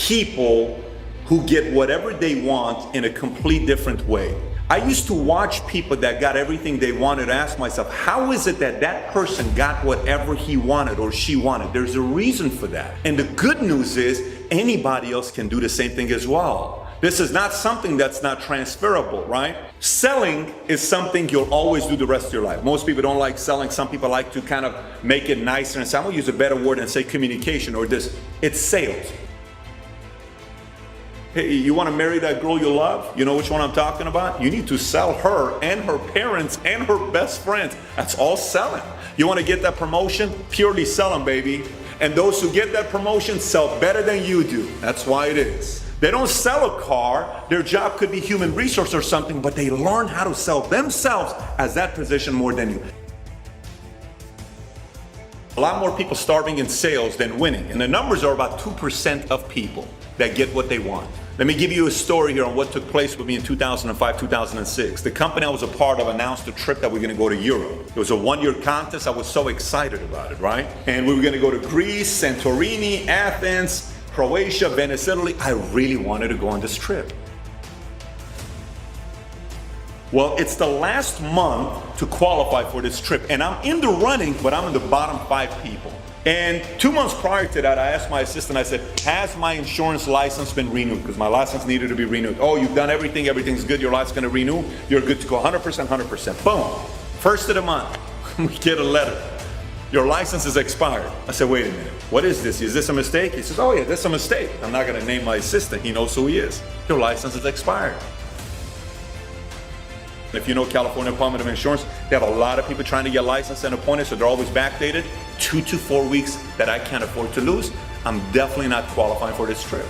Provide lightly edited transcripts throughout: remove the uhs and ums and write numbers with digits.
people who get whatever they want in a complete different way. I used to watch people that got everything they wanted and ask myself, how is it that that person got whatever he wanted or she wanted? There's a reason for that. And the good news is anybody else can do the same thing as well. This is not something that's not transferable, right? Selling is something you'll always do the rest of your life. Most people don't like selling. Some people like to kind of make it nicer and say, I'm gonna use a better word and say communication or this. It's sales. Hey, you want to marry that girl you love? You know which one I'm talking about? You need to sell her and her parents and her best friends. That's all selling. You want to get that promotion? Purely selling, baby. And those who get that promotion sell better than you do. That's why it is. They don't sell a car. Their job could be human resource or something, but they learn how to sell themselves as that position more than you. A lot more people starving in sales than winning. And the numbers are about 2% of people that get what they want. Let me give you a story here on what took place with me in 2005, 2006. The company I was a part of announced a trip that we're gonna go to Europe. It was a one-year contest. I was so excited about it, right? And we were gonna go to Greece, Santorini, Athens, Croatia, Venice, Italy. I really wanted to go on this trip. Well, it's the last month to qualify for this trip, and I'm in the running, but I'm in the bottom 5 people. And 2 months prior to that, I asked my assistant, I said, has my insurance license been renewed? Because my license needed to be renewed. Oh, you've done everything, everything's good, your license gonna renew, you're good to go, 100%, 100%. Boom, first of the month, we get a letter. Your license is expired. I said, wait a minute, what is this? Is this a mistake? He says, oh yeah, that's a mistake. I'm not gonna name my assistant, he knows who he is. Your license is expired. If you know California Department of Insurance, they have a lot of people trying to get licensed and appointed, so they're always backdated. 2 to 4 weeks that I can't afford to lose. I'm definitely not qualifying for this trip.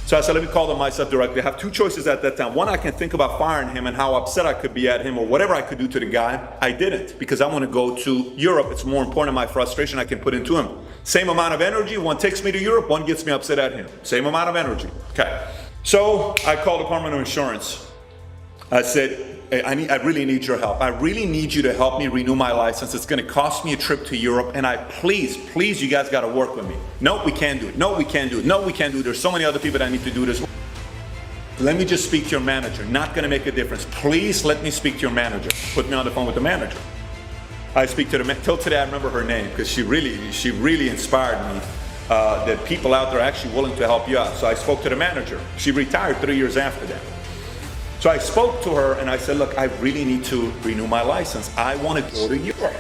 So I said, let me call them myself directly. I have 2 choices at that time. One, I can think about firing him and how upset I could be at him or whatever I could do to the guy. I didn't, because I want to go to Europe. It's more important, my frustration I can put into him. Same amount of energy, one takes me to Europe, one gets me upset at him. Same amount of energy. Okay. So I called the Department of Insurance. I said, hey, I really need your help. I really need you to help me renew my license. It's gonna cost me a trip to Europe, and please, you guys gotta work with me. No, we can't do it. No, we can't do it. No, we can't do it. There's so many other people that need to do this. Let me just speak to your manager. Not gonna make a difference. Please let me speak to your manager. Put me on the phone with the manager. I speak to the, till today I remember her name, because she really inspired me. That people out there are actually willing to help you out. So I spoke to the manager. She retired 3 years after that. So I spoke to her and I said, look, I really need to renew my license. I want to go to Europe.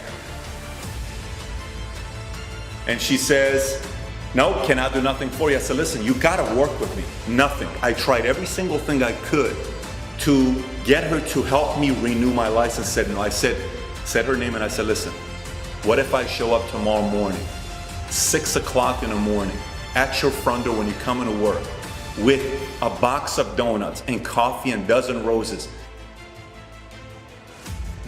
And she says, no, cannot do nothing for you. I said, listen, you got to work with me. Nothing. I tried every single thing I could to get her to help me renew my license. Said no. I said her name and I said, listen, what if I show up tomorrow morning, 6 o'clock in the morning, at your front door when you come into work, with a box of donuts and coffee and dozen roses.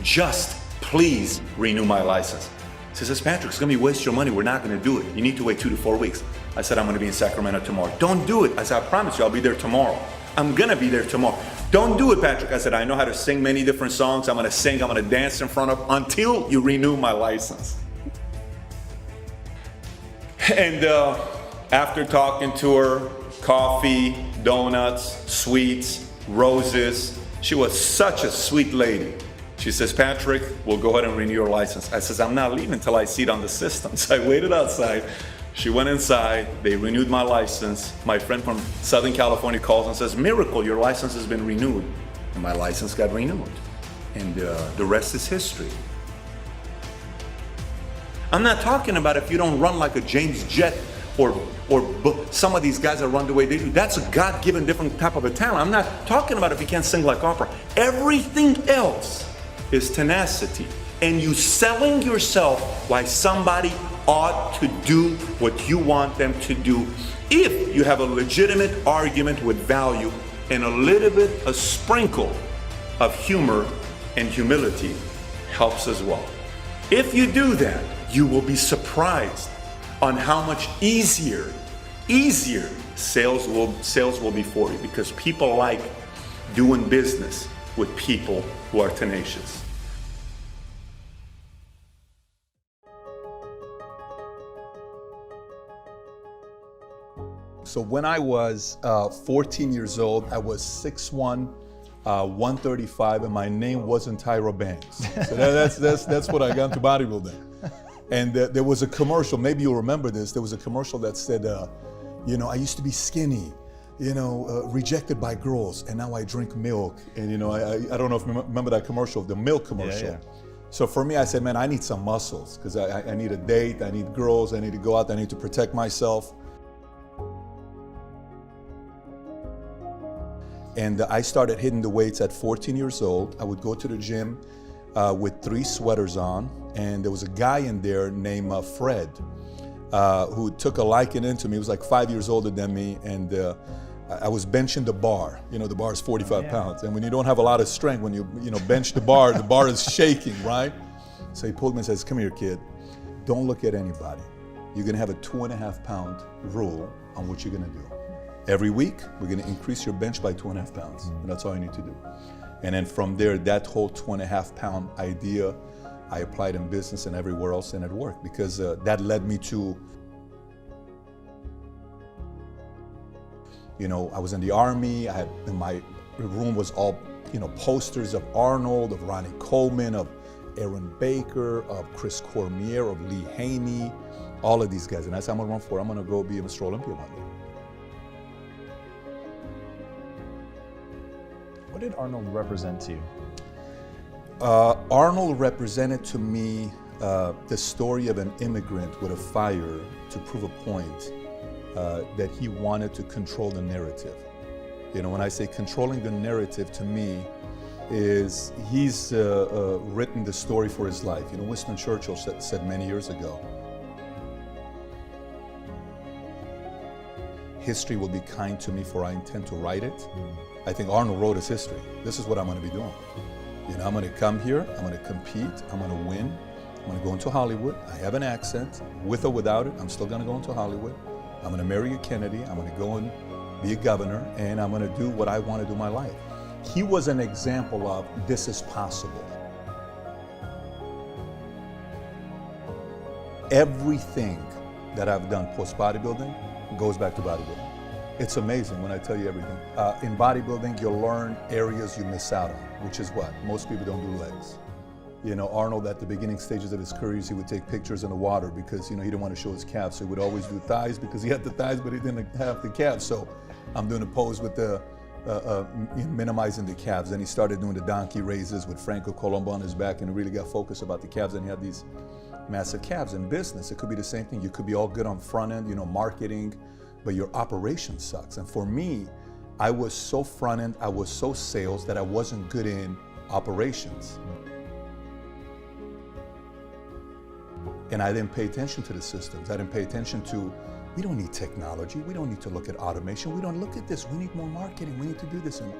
Just please renew my license. She says, Patrick, it's gonna be waste your money. We're not gonna do it. You need to wait 2 to 4 weeks. I said, I'm gonna be in Sacramento tomorrow. Don't do it. I said, I promise you, I'll be there tomorrow. I'm gonna be there tomorrow. Don't do it, Patrick. I said, I know how to sing many different songs. I'm gonna sing, I'm gonna dance in front of, until you renew my license. And after talking to her, coffee, donuts, sweets, roses. She was such a sweet lady. She says, Patrick, we'll go ahead and renew your license. I says, I'm not leaving until I see it on the system. So I waited outside. She went inside. They renewed my license. My friend from Southern California calls and says, miracle, your license has been renewed. And my license got renewed. And the rest is history. I'm not talking about if you don't run like a James Jett or some of these guys that run the way they do. That's a God-given different type of a talent. I'm not talking about if you can't sing like opera. Everything else is tenacity. And you selling yourself why somebody ought to do what you want them to do. If you have a legitimate argument with value and a little bit, a sprinkle of humor and humility helps as well. If you do that, you will be surprised on how much easier sales will be for you, because people like doing business with people who are tenacious. So when I was 14 years old, I was 6'1", 135, and my name wasn't Tyra Banks. So that's what I got into bodybuilding. And there was a commercial, maybe you'll remember this, there was a commercial that said, I used to be skinny, rejected by girls, and now I drink milk. And I don't know if you remember that commercial, the milk commercial. Yeah. So for me, I said, man, I need some muscles, because I need a date, I need girls, I need to go out, I need to protect myself. And I started hitting the weights at 14 years old. I would go to the gym with 3 sweaters on, and there was a guy in there named Fred who took a liking into me. He was like 5 years older than me, and I was benching the bar. The bar is 45 pounds, and when you don't have a lot of strength, when you bench the bar is shaking, right? So he pulled me and says, "Come here, kid. Don't look at anybody. You're gonna have a 2.5 pound rule on what you're gonna do. Every week, we're gonna increase your bench by 2.5 pounds. And that's all you need to do." And then from there, that whole 2.5 pound idea, I applied in business and everywhere else, and it worked, because that led me to, I was in the Army. My room was all, posters of Arnold, of Ronnie Coleman, of Aaron Baker, of Chris Cormier, of Lee Haney, all of these guys. And I said, I'm gonna run for it. I'm gonna go be a Mr. Olympia one day. What did Arnold represent to you? Arnold represented to me the story of an immigrant with a fire to prove a point that he wanted to control the narrative. When I say controlling the narrative, to me, is he's written the story for his life. Winston Churchill said many years ago, "History will be kind to me, for I intend to write it." I think Arnold wrote his history. This is what I'm going to be doing. I'm going to come here, I'm going to compete, I'm going to win, I'm going to go into Hollywood. I have an accent, with or without it, I'm still going to go into Hollywood. I'm going to marry a Kennedy, I'm going to go and be a governor, and I'm going to do what I want to do in my life. He was an example of this is possible. Everything that I've done post-bodybuilding goes back to bodybuilding. It's amazing when I tell you everything. In bodybuilding, you'll learn areas you miss out on, which is what? Most people don't do legs. Arnold, at the beginning stages of his career, he would take pictures in the water because, he didn't want to show his calves. So he would always do thighs because he had the thighs, but he didn't have the calves. So I'm doing a pose with the, minimizing the calves. And he started doing the donkey raises with Franco Colombo on his back, and he really got focused about the calves, and he had these massive calves. In business, it could be the same thing. You could be all good on front end, marketing, but your operation sucks. And for me, I was so front end, I was so sales that I wasn't good in operations. And I didn't pay attention to the systems. I didn't pay attention to, we don't need technology. We don't need to look at automation. We don't look at this. We need more marketing. We need to do this. And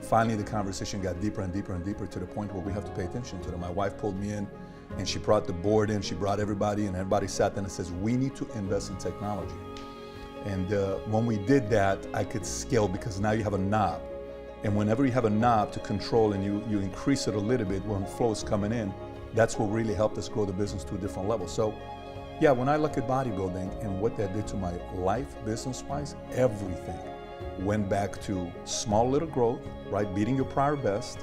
finally, the conversation got deeper and deeper and deeper to the point where we have to pay attention to them. My wife pulled me in, and she brought the board in. She brought everybody, and everybody sat down and says, we need to invest in technology. And when we did that, I could scale, because now you have a knob. And whenever you have a knob to control and you increase it a little bit when flow is coming in, that's what really helped us grow the business to a different level. So yeah, when I look at bodybuilding and what that did to my life, business-wise, everything went back to small little growth, right? Beating your prior best,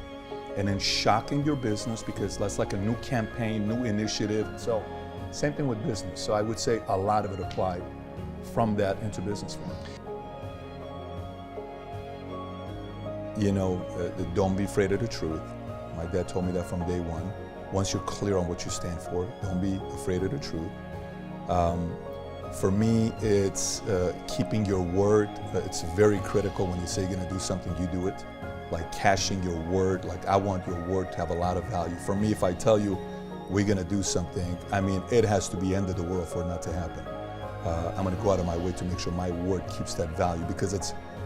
and then shocking your business, because that's like a new campaign, new initiative. So same thing with business. So I would say a lot of it applied from that into business for me. Don't be afraid of the truth. My dad told me that from day one. Once you're clear on what you stand for, don't be afraid of the truth. For me, it's keeping your word. It's very critical when you say you're gonna do something, you do it. Like cashing your word. Like, I want your word to have a lot of value. For me, if I tell you we're gonna do something, it has to be end of the world for it not to happen. I'm gonna go out of my way to make sure my word keeps that value, because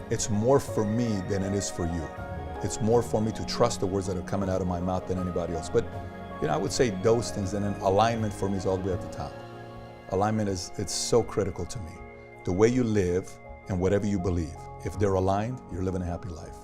it's more for me than it is for you. It's more for me to trust the words that are coming out of my mouth than anybody else. But I would say those things, and then alignment for me is all the way at the top. Alignment it's so critical to me. The way you live and whatever you believe, if they're aligned, you're living a happy life.